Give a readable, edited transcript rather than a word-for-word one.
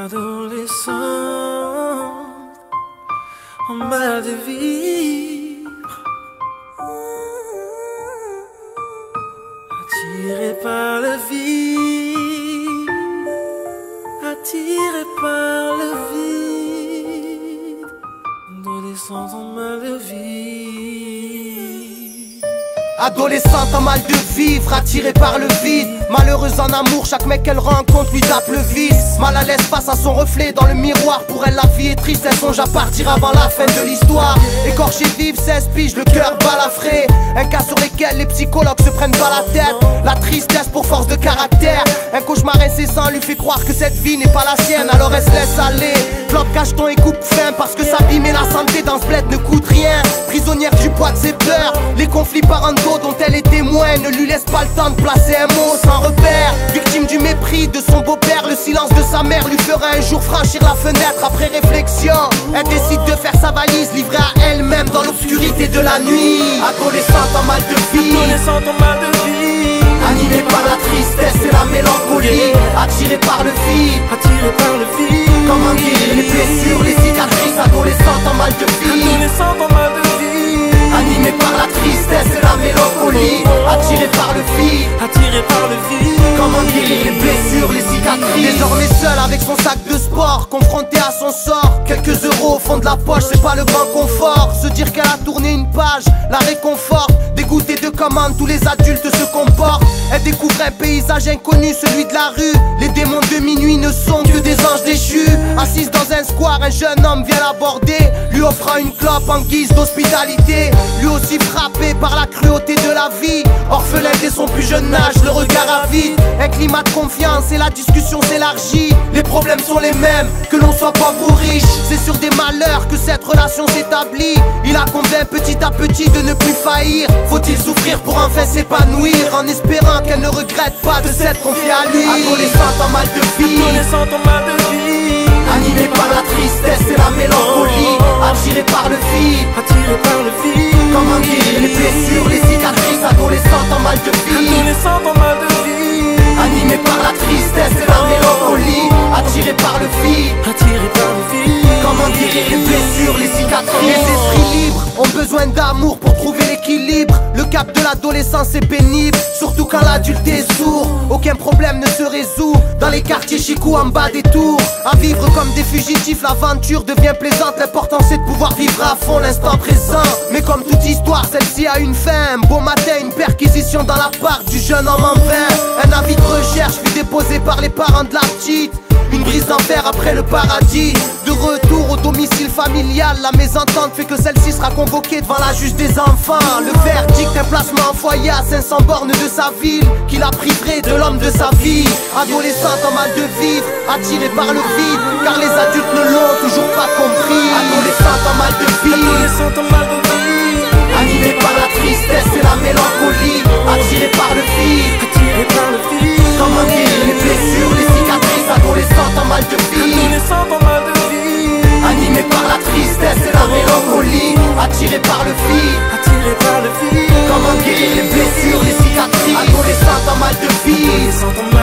Adolescente, en mal de vivre, attiré par le vide, attiré par le vide, adolescente en mal de vivre. Adolescente en mal de vivre, attirée par le vide. Malheureuse en amour, chaque mec qu'elle rencontre lui tape le vice. Mal à l'aise face à son reflet dans le miroir. Pour elle la vie est triste, elle songe à partir avant la fin de l'histoire. Écorchée vive, 16 piges, le cœur balafré. Un cas sur lesquels les psychologues se prennent pas la tête. La tristesse pour force de caractère. Un cauchemar incessant lui fait croire que cette vie n'est pas la sienne. Alors elle se laisse aller, clope, cacheton et coupe fin. Parce que s'abîmer la santé dans ce bled ne coûte rien. Prisonnière du poids de ses peurs, les conflits parentaux dont elle est témoin ne lui laissent pas le temps de placer un mot sans repère. Victime du mépris de son beau-père, le silence de sa mère lui fera un jour franchir la fenêtre. Après réflexion, elle décide de faire sa valise, livrée à elle-même dans l'obscurité de la nuit. Adolescente en mal de vie, Adolescente en mal de vie, animée par la tristesse et la mélancolie, attirée par le vide, attiré par le vide. comment guérir les blessures, les cicatrices. Adolescente en mal de vie, Adolescente en mal de vie, animée par la tristesse et la mélancolie, attirée par le vide, attiré par le vide. comment guérir les blessures, les cicatrices. Désormais seule avec son sac de sport, confrontée à son sort. Quelques euros au fond de la poche, c'est pas le grand confort. Se dire qu'elle a tourné une page, la réconforte. Dégoûtée de comment tous les adultes se comportent. Elle découvre un paysage inconnu, celui de la rue. Les démons de minuit ne sont que des anges déchus. Assise dans un square, un jeune homme vient l'aborder, lui offrant une clope en guise d'hospitalité. Lui aussi frappé par la cruauté de la vie, orphelin dès son plus jeune âge, le regard avide. Un climat de confiance et la discussion s'élargit. Les problèmes sont les mêmes, que l'on soit pauvre ou riche. C'est sur des malheurs que cette relation s'établit. Il la convainc petit à petit de ne plus faillir. Faut-il souffrir pour enfin s'épanouir, en espérant qu'elle ne regrette pas de s'être confiée à lui. Adolescente en mal de vie, Adolescente en mal de vie, animée par la tristesse et la mélancolie, attirée par le vide, attiré par le vide. comment guérir les blessures, les cicatrices. Adolescente en mal de vie, Adolescente en mal de vie, animée par la tristesse et la mélancolie, attirée par le vide, attiré par le vide. comment guérir les blessures, les cicatrices. Les esprits libres ont besoin d'amour pour trouver l'équilibre. Le cap de l'adolescence est pénible, surtout quand l'adulte est sourd. Aucun problème ne se résout dans les quartiers chicous en bas des tours. À vivre comme des fugitifs, l'aventure devient plaisante. L'important c'est de pouvoir vivre à fond l'instant présent. Mais comme toute histoire, celle-ci a une fin. Un beau matin, une perquisition dans l'appart du jeune homme en vain. Un avis de recherche fut déposé par les parents de la petite. Une brise d'enfer après le paradis. De retour au domicile familial, la mésentente fait que celle-ci sera convoquée devant la juge des enfants. Le verdict, un placement en foyer à 500 bornes de sa ville, qui la priverait de l'homme de sa vie. Adolescente en mal de vivre, attirée par le vide, car les adultes ne l'ont toujours pas compris. Adolescente en mal de vie, Adolescente en mal de vie, animée par la tristesse et la mélancolie, attirée par le vide, attiré par le vide. comment guérir les blessures, les cicatrices. Adolescente en mal de vie, Adolescente en mal de vie, animée par la tristesse et la mélancolie, attirée par le vide, attiré par le vide. comment guérir les blessures, les cicatrices. Adolescente en mal de vie, Adolescente en